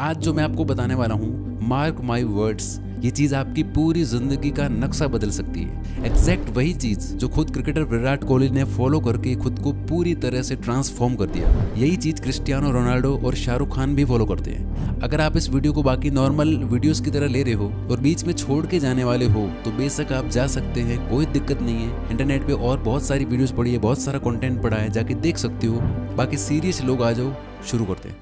आज जो मैं आपको बताने वाला हूँ, मार्क माई वर्ड्स, ये चीज आपकी पूरी जिंदगी का नक्शा बदल सकती है। एग्जैक्ट वही चीज जो खुद क्रिकेटर विराट कोहली ने फॉलो करके खुद को पूरी तरह से ट्रांसफॉर्म कर दिया, यही चीज क्रिस्टियानो रोनाल्डो और शाहरुख खान भी फॉलो करते हैं। अगर आप इस वीडियो को बाकी नॉर्मल वीडियोस की तरह ले रहे हो और बीच में छोड़ के जाने वाले हो तो बेशक आप जा सकते हैं, कोई दिक्कत नहीं है। इंटरनेट पे और बहुत सारी वीडियोस पड़ी है, बहुत सारा कंटेंट पड़ा है, जाके देख सकते हो। बाकी सीरियस लोग आ जाओ, शुरू करते हैं।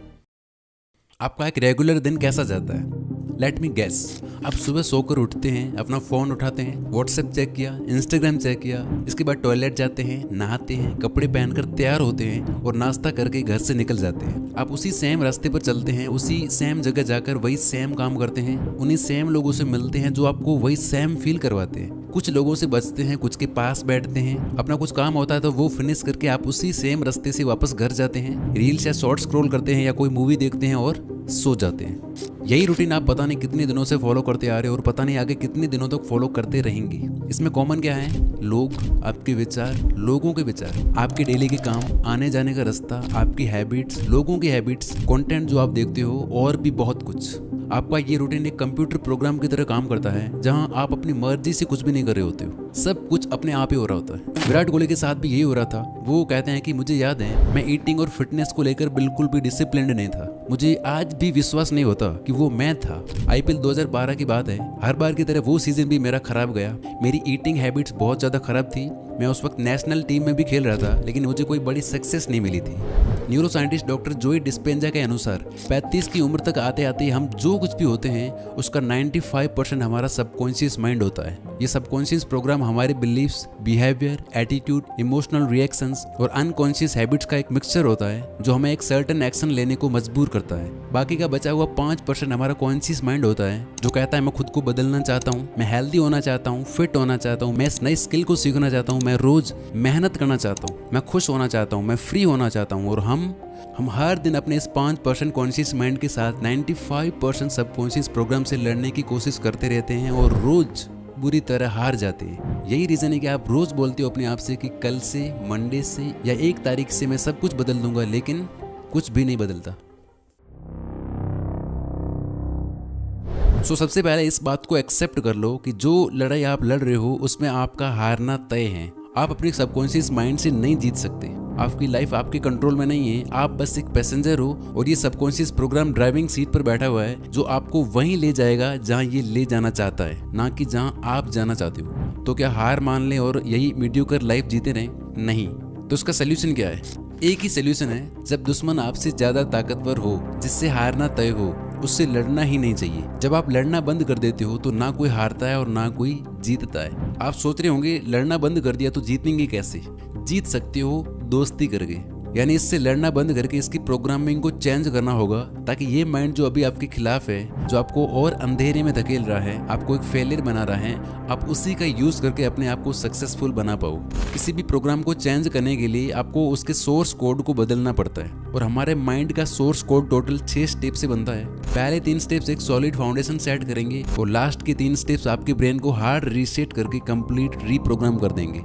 आपका एक रेगुलर दिन कैसा जाता है? Let me guess. आप सुबह सोकर उठते हैं, अपना फ़ोन उठाते हैं, व्हाट्सएप चेक किया, इंस्टाग्राम चेक किया, इसके बाद टॉयलेट जाते हैं, नहाते हैं, कपड़े पहनकर तैयार होते हैं और नाश्ता करके घर से निकल जाते हैं। आप उसी सेम रास्ते पर चलते हैं, उसी सेम जगह जाकर वही सेम काम करते हैं, उन्हीं सेम लोगों से मिलते हैं जो आपको वही सेम फील करवाते हैं। कुछ लोगों से बचते हैं, कुछ के पास बैठते हैं, अपना कुछ काम होता है तो वो फिनिश करके आप उसी सेम रास्ते से वापस घर जाते हैं, रील्स या शॉर्ट स्क्रॉल करते हैं या कोई मूवी देखते हैं और सो जाते हैं। यही रूटीन आप पता नहीं कितने दिनों से फॉलो करते आ रहे हो और पता नहीं आगे कितने दिनों तक फॉलो करते रहेंगे। इसमें कॉमन क्या है? लोग, आपके विचार, लोगों के विचार, आपके डेली के काम, आने जाने का रास्ता, आपकी हैबिट्स, लोगों की हैबिट्स, कंटेंट जो आप देखते हो और भी बहुत कुछ। आपका ये रूटीन एक कंप्यूटर प्रोग्राम की तरह काम करता है जहां आप अपनी मर्जी से कुछ भी नहीं कर रहे होते हो, सब कुछ अपने आप ही हो रहा होता है। विराट कोहली के साथ भी यही हो रहा था। वो कहते हैं कि मुझे याद है मैं ईटिंग और फिटनेस को लेकर बिल्कुल भी डिसिप्लिन्ड नहीं था। मुझे आज भी विश्वास नहीं होता कि वो मैं था। आईपीएल 2012 की बात है, हर बार की तरह वो सीजन भी मेरा खराब गया। मेरी ईटिंग हैबिट्स बहुत ज़्यादा खराब थी। मैं उस वक्त नेशनल टीम में भी खेल रहा था, लेकिन मुझे कोई बड़ी सक्सेस नहीं मिली थी। न्यूरो साइंटिस्ट डॉक्टर जोई डिस्पेंजा के अनुसार 35 की उम्र तक आते आते हम जो कुछ भी होते हैं उसका 95% हमारा सबकॉन्शियस माइंड होता है। ये सबकॉन्शियस प्रोग्राम हमारे beliefs, behaviour, attitude, emotional reactions और अनकॉन्शियस हैबिट्स का एक मिक्सचर होता है जो हमें एक सर्टेन एक्शन लेने को मजबूर करता है। बाकी का बचा हुआ 5% हमारा कॉन्शियस माइंड होता है जो कहता है मैं खुद को बदलना चाहता हूँ, मैं हेल्दी होना चाहता हूँ, फिट होना चाहता हूँ, मैं इस नई स्किल को सीखना चाहता हूँ, मैं रोज मेहनत करना चाहता हूँ, मैं खुश होना चाहता हूँ, मैं फ्री होना चाहता हूँ। और हम हर दिन अपने इस 5% कॉन्शियस माइंड के साथ 95% सबकॉन्शियस प्रोग्राम से लड़ने की कोशिश करते रहते हैं और रोज बुरी तरह हार जाते हैं। यही रीजन है कि आप रोज बोलते हो अपने आप से कि कल से, मंडे से या 1 तारीख से मैं सब कुछ बदल दूंगा, लेकिन कुछ भी नहीं बदलता। सबसे पहले इस बात को एक्सेप्ट कर लो कि जो लड़ाई आप लड़ रहे हो उसमें आपका हारना तय है। आप अपने सबकॉन्शियस माइंड से नहीं जीत सकते। आपकी लाइफ आपके कंट्रोल में नहीं है, आप बस एक पैसेंजर हो और ये सबकॉन्शियस प्रोग्राम ड्राइविंग सीट पर बैठा हुआ है जो आपको वहीं ले जाएगा जहां ये ले जाना चाहता है, ना कि जहां आप जाना चाहते हो। तो क्या हार मान लें और यही मीडियोकर लाइफ जीते रहें? नहीं। तो उसका सोल्यूशन क्या है? एक ही सोल्यूशन है, जब दुश्मन आपसे ज्यादा ताकतवर हो, जिससे हारना तय हो, उससे लड़ना ही नहीं चाहिए। जब आप लड़ना बंद कर देते हो तो ना कोई हारता है और ना कोई जीतता है। आप सोच रहे होंगे लड़ना बंद कर दिया तो जीतेंगे कैसे? जीत सकते हो दोस्ती करके, यानी इससे लड़ना बंद करके इसकी प्रोग्रामिंग को चेंज करना होगा ताकि ये माइंड जो अभी आपके खिलाफ है, जो आपको और अंधेरे में धकेल रहा है, आपको एक फेलियर बना रहा है, आप उसी का यूज करके अपने आप को सक्सेसफुल बना पाओ। किसी भी प्रोग्राम को चेंज करने के लिए आपको उसके सोर्स कोड को बदलना पड़ता है और हमारे माइंड का सोर्स कोड टोटल 6 स्टेप से बनता है। पहले 3 स्टेप्स एक सॉलिड फाउंडेशन सेट करेंगे और लास्ट के 3 स्टेप्स आपके ब्रेन को हार्ड रीसेट करके कंप्लीट रीप्रोग्राम कर देंगे।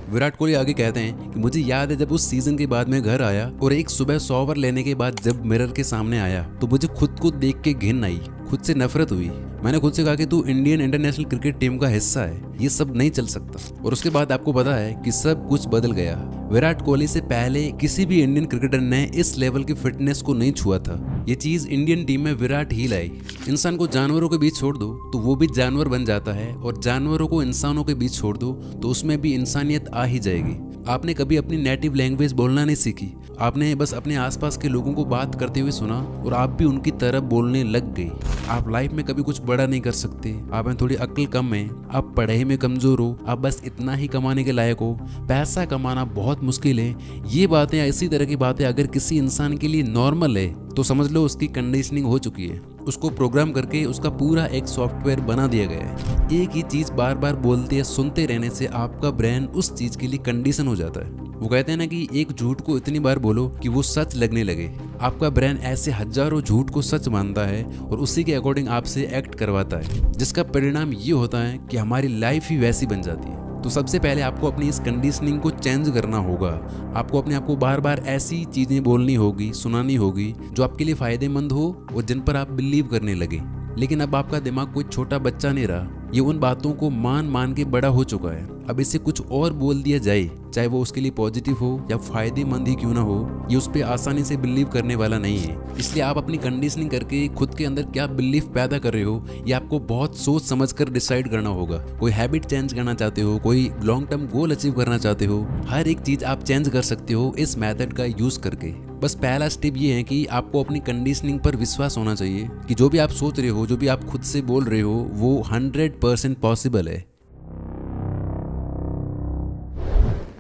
विराट कोहली आगे कहते हैं कि मुझे याद है जब उस सीजन के बाद मैं घर आया और एक सुबह शॉवर लेने के बाद जब मिरर के सामने आया तो मुझे खुद को देख के घिन आई, खुद से नफरत हुई। मैंने खुद से कहा कि तू इंडियन इंटरनेशनल क्रिकेट टीम का हिस्सा है, ये सब नहीं चल सकता। और उसके बाद आपको पता है कि सब कुछ बदल गया। विराट कोहली से पहले किसी भी इंडियन क्रिकेटर ने इस लेवल की फिटनेस को नहीं छुआ था। ये चीज इंडियन टीम में विराट ही लाई। इंसान को जानवरों के बीच छोड़ दो तो वो भी जानवर बन जाता है और जानवरों को इंसानों के बीच छोड़ दो तो उसमें भी इंसानियत आ ही जाएगी। आपने कभी अपनी नेटिव लैंग्वेज बोलना नहीं सीखी, आपने बस अपने आसपास के लोगों को बात करते हुए सुना और आप भी उनकी तरह बोलने लग गए। आप लाइफ में कभी कुछ बड़ा नहीं कर सकते, आप में थोड़ी अक्ल कम है, आप पढ़ाई में कमजोर हो, आप बस इतना ही कमाने के लायक हो, पैसा कमाना बहुत मुश्किल है। ये बातें, इसी तरह की बातें अगर किसी इंसान के लिए नॉर्मल है तो समझ लो उसकी कंडीशनिंग हो चुकी है। उसको प्रोग्राम करके उसका पूरा एक सॉफ्टवेयर बना दिया गया है। एक ही चीज बार बार बोलते या सुनते रहने से आपका ब्रेन उस चीज के लिए कंडीशन हो जाता है। वो कहते हैं ना कि एक झूठ को इतनी बार बोलो कि वो सच लगने लगे। आपका ब्रेन ऐसे हजारों झूठ को सच मानता है और उसी के अकॉर्डिंग आपसे एक्ट करवाता है, जिसका परिणाम ये होता है कि हमारी लाइफ ही वैसी बन जाती है। तो सबसे पहले आपको अपनी इस कंडीशनिंग को चेंज करना होगा। आपको अपने आप को बार बार ऐसी चीज़ें बोलनी होगी, सुनानी होगी जो आपके लिए फ़ायदेमंद हो और जिन पर आप बिलीव करने लगे। लेकिन अब आपका दिमाग कोई छोटा बच्चा नहीं रहा, ये उन बातों को मान मान के बड़ा हो चुका है। अब इसे कुछ और बोल दिया जाए, चाहे वो उसके लिए पॉजिटिव हो या फायदेमंद ही क्यों ना हो, ये उस पर आसानी से बिलीव करने वाला नहीं है। इसलिए आप अपनी कंडीशनिंग करके खुद के अंदर क्या बिलीफ पैदा कर रहे हो, ये आपको बहुत सोच समझ कर डिसाइड करना होगा। कोई हैबिट चेंज करना चाहते हो, कोई लॉन्ग टर्म गोल अचीव करना चाहते हो, हर एक चीज़ आप चेंज कर सकते हो इस मेथड का यूज़ करके। बस पहला स्टेप ये है कि आपको अपनी कंडीशनिंग पर विश्वास होना चाहिए कि जो भी आप सोच रहे हो, जो भी आप खुद से बोल रहे हो, वो 100% पॉसिबल है।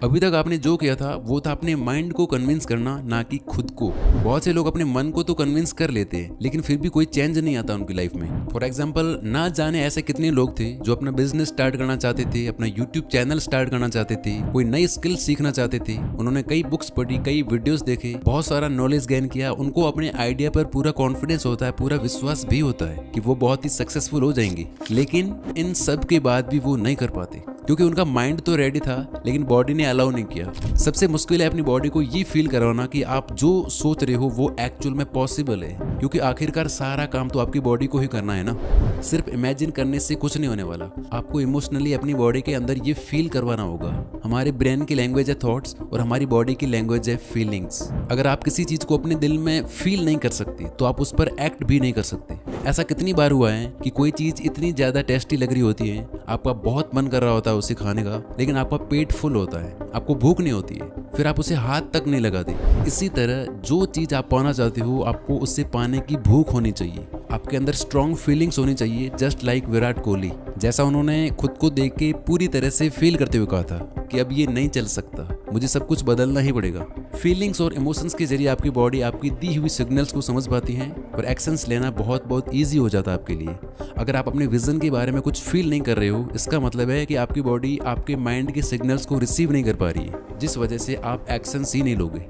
अभी तक आपने जो किया था वो था अपने माइंड को कन्विंस करना, ना कि खुद को। बहुत से लोग अपने मन को तो कन्विंस कर लेते हैं, लेकिन फिर भी कोई चेंज नहीं आता उनकी लाइफ में। फॉर एग्जाम्पल, ना जाने ऐसे कितने लोग थे जो अपना बिजनेस स्टार्ट करना चाहते थे, अपना यूट्यूब चैनल स्टार्ट करना चाहते थे, कोई नई स्किल सीखना चाहते थे। उन्होंने कई बुक्स पढ़ी, कई वीडियोस देखे, बहुत सारा नॉलेज गेन किया। उनको अपने आइडिया पर पूरा कॉन्फिडेंस होता है, पूरा विश्वास भी होता है कि वो बहुत ही सक्सेसफुल हो जाएंगे। लेकिन इन सब के बाद भी वो नहीं कर पाते, क्योंकि उनका माइंड तो रेडी था लेकिन बॉडी ने अलाउ नहीं किया। सबसे मुश्किल है अपनी बॉडी को ये फील करवाना कि आप जो सोच रहे हो वो एक्चुअल में पॉसिबल है, क्योंकि आखिरकार सारा काम तो आपकी बॉडी को ही करना है ना। सिर्फ इमेजिन करने से कुछ नहीं होने वाला, आपको इमोशनली अपनी बॉडी के अंदर ये फील करवाना होगा। हमारे ब्रेन की लैंग्वेज है थॉट्स और हमारी बॉडी की लैंग्वेज है फीलिंग्स। अगर आप किसी चीज को अपने दिल में फील नहीं कर सकते तो आप उस पर एक्ट भी नहीं कर सकते। ऐसा कितनी बार हुआ है कि कोई चीज इतनी ज्यादा टेस्टी लग रही होती है, आपका बहुत मन कर रहा होता है उसे खाने का, लेकिन आपका पेट फुल होता है, आपको भूख नहीं होती है, फिर आप उसे हाथ तक नहीं लगाते। इसी तरह जो चीज आप पाना चाहते हो, आपको उससे पाने की भूख होनी चाहिए। आपके अंदर स्ट्रॉन्ग फीलिंग्स होनी चाहिए, जस्ट लाइक विराट कोहली। जैसा उन्होंने खुद को देख के पूरी तरह से फील करते हुए कहा था कि अब ये नहीं चल सकता, मुझे सब कुछ बदलना ही पड़ेगा। फीलिंग्स और इमोशंस के जरिए आपकी बॉडी आपकी दी हुई सिग्नल्स को समझ पाती है और एक्शंस लेना बहुत बहुत ईजी हो जाता है आपके लिए। अगर आप अपने विजन के बारे में कुछ फील नहीं कर रहे हो, इसका मतलब है कि आपकी बॉडी आपके माइंड के सिग्नल्स को रिसीव नहीं कर पा रही है, जिस वजह से आप एक्शंस ही नहीं लोगे।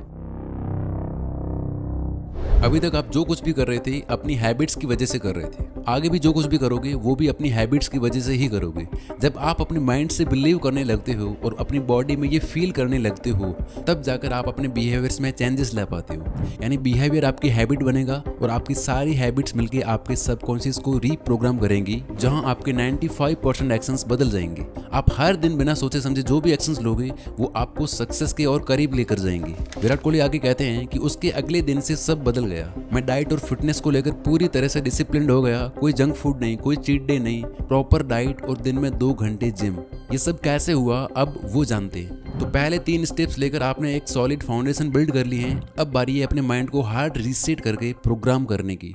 अभी तक आप जो कुछ भी कर रहे थे अपनी हैबिट्स की वजह से कर रहे थे, आगे भी जो कुछ भी करोगे वो भी अपनी हैबिट्स की वजह से ही करोगे। जब आप अपने माइंड से बिलीव करने लगते हो और अपनी बॉडी में ये फील करने लगते हो, तब जाकर आप अपने बिहेवियर्स में चेंजेस ला पाते हो। यानी बिहेवियर आपकी हैबिट बनेगा और आपकी सारी हैबिट्स मिलकर आपके सबकॉन्शियस को रीप्रोग्राम करेंगी, जहां आपके 95% एक्शंस बदल जाएंगे। आप हर दिन बिना सोचे समझे जो भी एक्शंस लोगे वो आपको सक्सेस के और करीब लेकर जाएंगे। विराट कोहली आगे कहते हैं कि उसके अगले दिन से सब बदल गया। मैं डाइट और फिटनेस को लेकर पूरी तरह से डिसिप्लिन्ड हो गया, कोई जंक फूड नहीं, कोई चीट डे नहीं, प्रॉपर डाइट और दिन में 2 घंटे जिम। ये सब कैसे हुआ अब वो जानते हैं। तो पहले 3 स्टेप्स लेकर आपने एक सॉलिड फाउंडेशन बिल्ड कर ली है। अब बारी है अपने माइंड को हार्ड रीसेट करके प्रोग्राम करने की।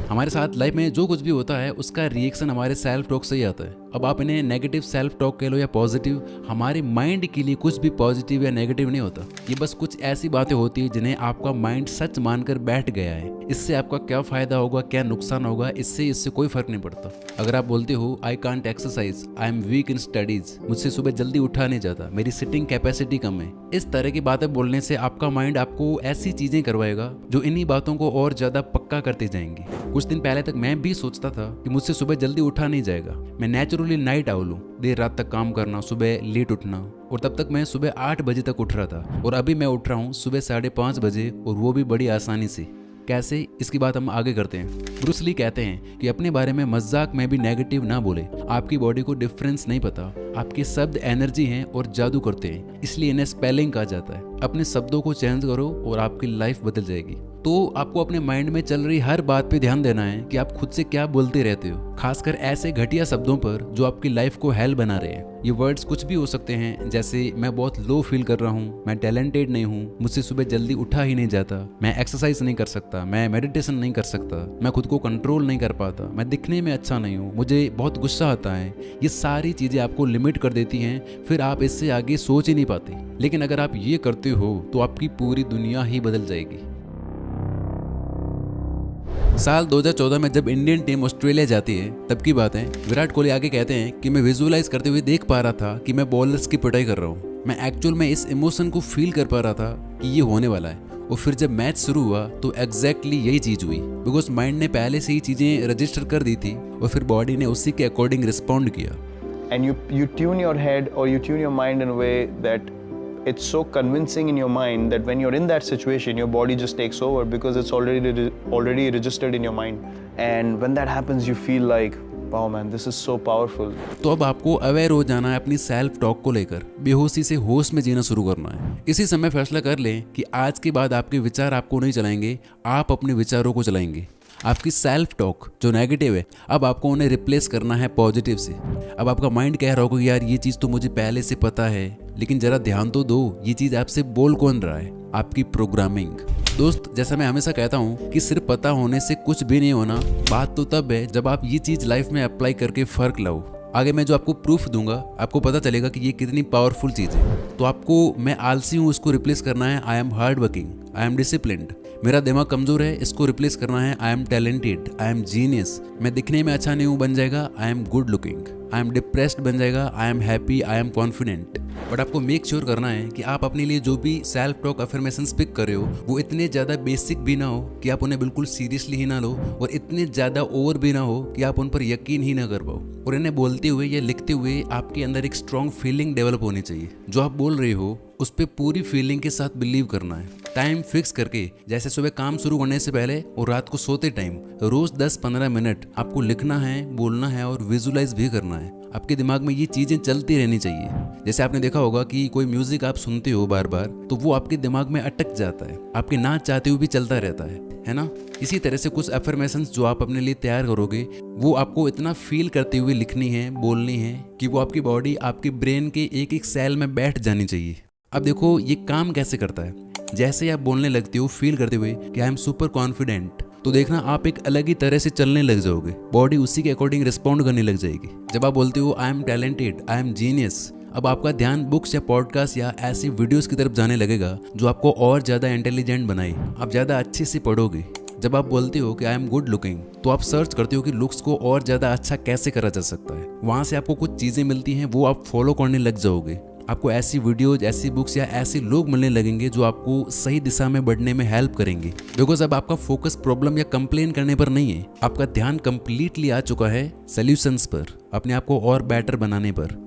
हमारे साथ लाइफ में जो कुछ भी होता है उसका रिएक्शन हमारे सेल्फ टॉक से ही आता है। अब आप इन्हें नेगेटिव सेल्फ टॉक कह लो या पॉजिटिव, हमारे माइंड के लिए कुछ भी पॉजिटिव या नेगेटिव नहीं होता। ये बस कुछ ऐसी बातें होती है जिन्हें आपका माइंड सच मानकर बैठ गया है। इससे आपका क्या फायदा होगा, क्या नुकसान होगा, इससे कोई फर्क नहीं पड़ता। अगर आप बोलते हो I can't exercise, I am weak in studies, मुझसे सुबह जल्दी उठा नहीं जाता, मेरी सिटिंग कैपेसिटी कम है, इस तरह की बातें बोलने से आपका माइंड आपको ऐसी चीजें करवाएगा जो इन्हीं बातों को और ज्यादा पक्का करते जाएंगे। कुछ दिन पहले तक मैं भी सोचता था कि मुझसे सुबह जल्दी उठा नहीं जाएगा, मैं नेचुरली नाइट आउल हूँ, देर रात तक काम करना, सुबह लेट उठना, और तब तक मैं सुबह 8 बजे तक उठ रहा था और अभी मैं उठ रहा हूँ सुबह 5:30 बजे, और वो भी बड़ी आसानी से। कैसे, इसकी बात हम आगे करते हैं। ब्रूस ली कहते हैं कि अपने बारे में मजाक में भी नेगेटिव ना बोले। आपकी बॉडी को डिफरेंस नहीं पता, आपके शब्द एनर्जी हैं और जादू करते हैं, इसलिए इन्हें स्पेलिंग कहा जाता है। अपने शब्दों को चेंज करो और आपकी लाइफ बदल जाएगी। तो आपको अपने माइंड में चल रही हर बात पे ध्यान देना है कि आप खुद से क्या बोलते रहते हो, खासकर ऐसे घटिया शब्दों पर जो आपकी लाइफ को हेल बना रहे हैं। ये वर्ड्स कुछ भी हो सकते हैं, जैसे मैं बहुत लो फील कर रहा हूँ, मैं टैलेंटेड नहीं हूँ, मुझसे सुबह जल्दी उठा ही नहीं जाता, मैं एक्सरसाइज नहीं कर सकता, मैं मेडिटेशन नहीं कर सकता, मैं खुद को कंट्रोल नहीं कर पाता, मैं दिखने में अच्छा नहीं हूँ, मुझे बहुत गुस्सा आता है। ये सारी चीज़ें आपको लिमिट कर देती हैं, फिर आप इससे आगे सोच ही नहीं पाते। लेकिन अगर आप ये करते हो तो आपकी पूरी दुनिया ही बदल जाएगी। साल 2014 में जब इंडियन टीम ऑस्ट्रेलिया जाती है तब की बात है। विराट कोहली आगे कहते हैं कि मैं विजुअलाइज करते हुए देख पा रहा था कि मैं बॉलर्स की पिटाई कर रहा हूँ। मैं एक्चुअल में इस इमोशन को फील कर पा रहा था कि ये होने वाला है, और फिर जब मैच शुरू हुआ तो एग्जैक्टली यही चीज़ हुई, बिकॉज माइंड ने पहले से ही चीज़ें रजिस्टर कर दी थी और फिर बॉडी ने उसी के अकॉर्डिंग रिस्पॉन्ड किया। And you tune your head or you tune your mind in a way that it's so convincing in your mind that when you're in that situation, your body just takes over because it's already registered in your mind. And when that happens, you feel like, wow man, this is so powerful. तो अब आपको aware हो जाना है अपनी self talk को लेकर, बेहोशी से होश में जीना शुरू करना है। इसी समय फैसला कर लें कि आज के बाद आपके विचार आपको नहीं चलाएंगे, आप अपने विचारों को चलाएंगे। आपकी सेल्फ टॉक जो नेगेटिव है, अब आपको उन्हें रिप्लेस करना है पॉजिटिव से। अब आपका माइंड कह रहा होगा कि यार ये चीज़ तो मुझे पहले से पता है, लेकिन जरा ध्यान तो दो, ये चीज़ आपसे बोल कौन रहा है? आपकी प्रोग्रामिंग। दोस्त, जैसा मैं हमेशा कहता हूँ कि सिर्फ पता होने से कुछ भी नहीं होना। बात तो तब है जब आप ये चीज़ लाइफ में अप्लाई करके फ़र्क लाओ। आगे मैं जो आपको प्रूफ दूंगा, आपको पता चलेगा कि ये कितनी पावरफुल चीज़ है। तो आपको मैं आलसी हूँ उसको रिप्लेस करना है I am hard working, I am disciplined. मेरा दिमाग कमज़ोर है, इसको रिप्लेस करना है I am talented, I am genius. मैं दिखने में अच्छा नहीं हूँ बन जाएगा I am good looking. I am depressed बन जाएगा I am happy, I am confident. But आपको मेक श्योर करना है कि आप अपने लिए जो भी सेल्फ टॉक अफर्मेशंस पिक कर रहे हो वो इतने ज़्यादा बेसिक भी ना हो कि आप उन्हें बिल्कुल सीरियसली ही ना लो, और इतने ज़्यादा ओवर भी ना हो कि आप उन पर यकीन ही ना कर पाओ। और इन्हें बोलते हुए या लिखते हुए आपके अंदर एक स्ट्रॉन्ग फीलिंग डेवलप होनी चाहिए। जो आप बोल रहे हो उस पर पूरी फीलिंग के साथ बिलीव करना है। टाइम फिक्स करके, जैसे सुबह काम शुरू करने से पहले और रात को सोते टाइम, रोज 10-15 मिनट आपको लिखना है, बोलना है और विजुलाइज भी करना है। आपके दिमाग में ये चीज़ें चलती रहनी चाहिए। जैसे आपने देखा होगा कि कोई म्यूजिक आप सुनते हो बार बार, तो वो आपके दिमाग में अटक जाता है, आपके ना चाहते हुए भी चलता रहता है ना। इसी तरह से कुछ अफर्मेशंस जो आप अपने लिए तैयार करोगे वो आपको इतना फील करते हुए लिखनी है, बोलनी है कि वो आपकी बॉडी, आपके ब्रेन के एक एक सेल में बैठ जानी चाहिए। अब देखो ये काम कैसे करता है। जैसे ही आप बोलने लगते हो फील करते हुए कि आई एम सुपर कॉन्फिडेंट, तो देखना आप एक अलग ही तरह से चलने लग जाओगे, बॉडी उसी के अकॉर्डिंग रिस्पॉन्ड करने लग जाएगी। जब आप बोलते हो I am talented, I am genius, अब आपका ध्यान बुक्स या पॉडकास्ट या ऐसी वीडियोस की तरफ जाने लगेगा जो आपको और ज़्यादा इंटेलिजेंट बनाए, आप ज़्यादा अच्छे से पढ़ोगे। जब आप बोलते हो कि आई एम गुड लुकिंग, तो आप सर्च करते हो कि लुक्स को और ज़्यादा अच्छा कैसे करा जा सकता है। वहाँ से आपको कुछ चीज़ें मिलती हैं, वो आप फॉलो करने लग जाओगे। आपको ऐसी वीडियोज, ऐसी बुक्स या ऐसे लोग मिलने लगेंगे जो आपको सही दिशा में बढ़ने में हेल्प करेंगे। बिकॉज अब आपका फोकस प्रॉब्लम या कंप्लेन करने पर नहीं है, आपका ध्यान कंप्लीटली आ चुका है सॉल्यूशंस पर, अपने आप को और बेटर बनाने पर।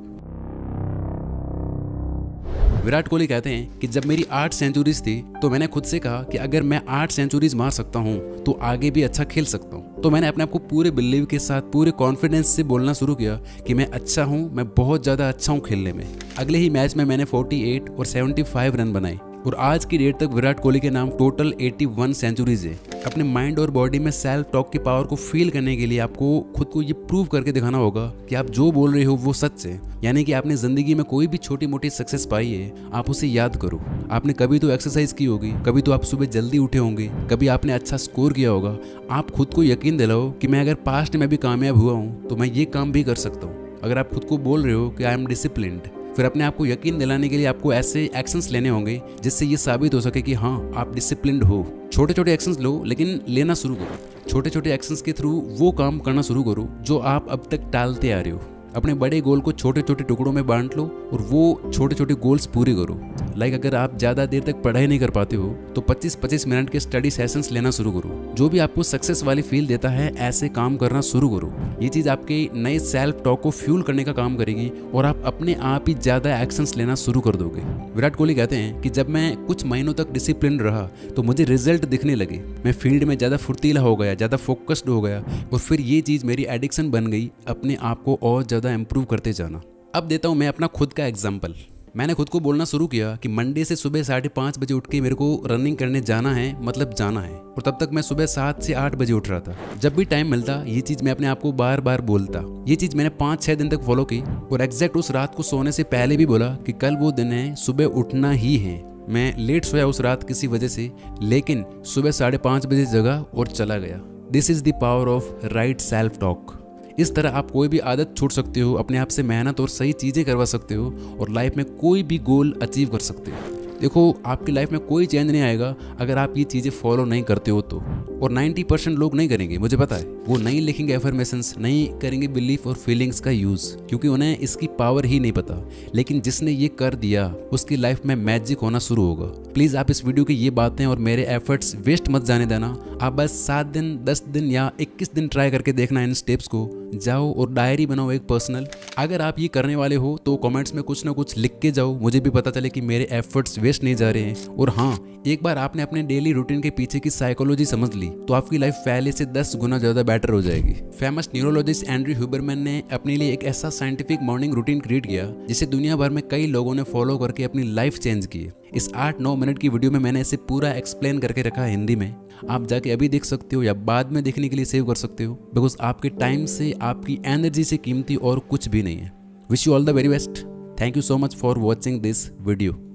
विराट कोहली कहते हैं कि जब मेरी 8 सेंचुरीज थी तो मैंने खुद से कहा कि अगर मैं 8 सेंचुरीज मार सकता हूँ तो आगे भी अच्छा खेल सकता हूँ। तो मैंने अपने आप को पूरे बिलीव के साथ, पूरे कॉन्फिडेंस से बोलना शुरू किया कि मैं अच्छा हूँ, मैं बहुत ज़्यादा अच्छा हूँ खेलने में। अगले ही मैच में मैंने 48 और 75 रन बनाए और आज की डेट तक विराट कोहली के नाम टोटल 81 सेंचुरीज है। अपने माइंड और बॉडी में सेल्फ टॉक की पावर को फील करने के लिए आपको खुद को ये प्रूव करके दिखाना होगा कि आप जो बोल रहे हो वो सच है। यानी कि आपने जिंदगी में कोई भी छोटी मोटी सक्सेस पाई है, आप उसे याद करो। आपने कभी तो एक्सरसाइज की होगी, कभी तो आप सुबह जल्दी उठे होंगे, कभी आपने अच्छा स्कोर किया होगा। आप खुद को यकीन दिलाओ कि मैं अगर पास्ट में भी कामयाब हुआ हूँ तो मैं ये काम भी कर सकता हूँ। अगर आप खुद को बोल रहे हो कि आई एम डिसिप्लिन्ड, फिर अपने आप को यकीन दिलाने के लिए आपको ऐसे एक्शंस लेने होंगे जिससे ये साबित हो सके कि हाँ आप डिसिप्लिन्ड हो। छोटे छोटे एक्शंस लो, लेकिन लेना शुरू करो। छोटे छोटे एक्शंस के थ्रू वो काम करना शुरू करो जो आप अब तक टालते आ रहे हो। अपने बड़े गोल को छोटे छोटे टुकड़ों में बांट लो और वो छोटे छोटे गोल्स पूरे करो। लाइक अगर आप ज़्यादा देर तक पढ़ाई नहीं कर पाते हो तो 25-25 मिनट के स्टडी सेशंस लेना शुरू करो। जो भी आपको सक्सेस वाली फील देता है ऐसे काम करना शुरू करो। ये चीज़ आपके नए सेल्फ टॉक को फ्यूल करने का काम करेगी और आप अपने आप ही ज़्यादा एक्शंस लेना शुरू कर दोगे। विराट कोहली कहते हैं कि जब मैं कुछ महीनों तक डिसिप्लिन रहा तो मुझे रिजल्ट दिखने लगे। मैं फील्ड में ज़्यादा फुर्तीला हो गया, ज़्यादा फोकस्ड हो गया और फिर ये चीज़ मेरी एडिक्शन बन गई, अपने आप को और ज़्यादा इम्प्रूव करते जाना। अब देता हूँ मैं अपना खुद का एग्जाम्पल। मैंने खुद को बोलना शुरू किया कि मंडे से सुबह 5:30 बजे उठ के मेरे को रनिंग करने जाना है, मतलब जाना है। और तब तक मैं सुबह 7 से 8 बजे उठ रहा था। जब भी टाइम मिलता ये चीज़ मैं अपने आप को बार बार बोलता। ये चीज़ मैंने 5-6 दिन तक फॉलो की और एग्जैक्ट उस रात को सोने से पहले भी बोला कि कल वो दिन है, सुबह उठना ही है। मैं लेट सोया उस रात किसी वजह से, लेकिन सुबह 5:30 बजे जगा और चला गया। This is the power of right self talk. इस तरह आप कोई भी आदत छोड़ सकते हो, अपने आप से मेहनत और सही चीज़ें करवा सकते हो और लाइफ में कोई भी गोल अचीव कर सकते हो। देखो आपकी लाइफ में कोई चेंज नहीं आएगा अगर आप ये चीज़ें फॉलो नहीं करते हो तो, और 90% लोग नहीं करेंगे, मुझे पता है। वो नहीं लिखेंगे एफर्मेशंस, नहीं करेंगे बिलीफ और फीलिंग्स का यूज़, क्योंकि उन्हें इसकी पावर ही नहीं पता। लेकिन जिसने ये कर दिया उसकी लाइफ में मैजिक होना शुरू होगा। प्लीज़ आप इस वीडियो की ये बातें और मेरे एफर्ट्स वेस्ट मत जाने देना। आप बस 7 दिन, 10 दिन या 21 दिन ट्राई करके देखना इन स्टेप्स को। जाओ और डायरी बनाओ एक पर्सनल। अगर आप ये करने वाले हो तो कमेंट्स में कुछ ना कुछ लिख के जाओ, मुझे भी पता चले कि मेरे एफर्ट्स वेस्ट नहीं जा रहे हैं। और हाँ, एक बार आपने अपने डेली रूटीन के पीछे की साइकोलॉजी समझ ली तो आपकी लाइफ पहले से 10 गुना ज़्यादा बेटर हो जाएगी। फेमस न्यूरोलॉजिस्ट एंड्रयू ह्यूबरमैन ने अपने लिए एक ऐसा साइंटिफिक मॉर्निंग रूटीन क्रिएट किया जिसे दुनिया भर में कई लोगों ने फॉलो करके अपनी लाइफ चेंज की। इस 8-9 मिनट की वीडियो में मैंने इसे पूरा एक्सप्लेन करके रखा है हिंदी में। आप जाके अभी देख सकते हो या बाद में देखने के लिए सेव कर सकते हो, बिकॉज आपके टाइम से, आपकी एनर्जी से कीमती और कुछ भी नहीं है। Wish you all the very best. Thank you so much for watching this video.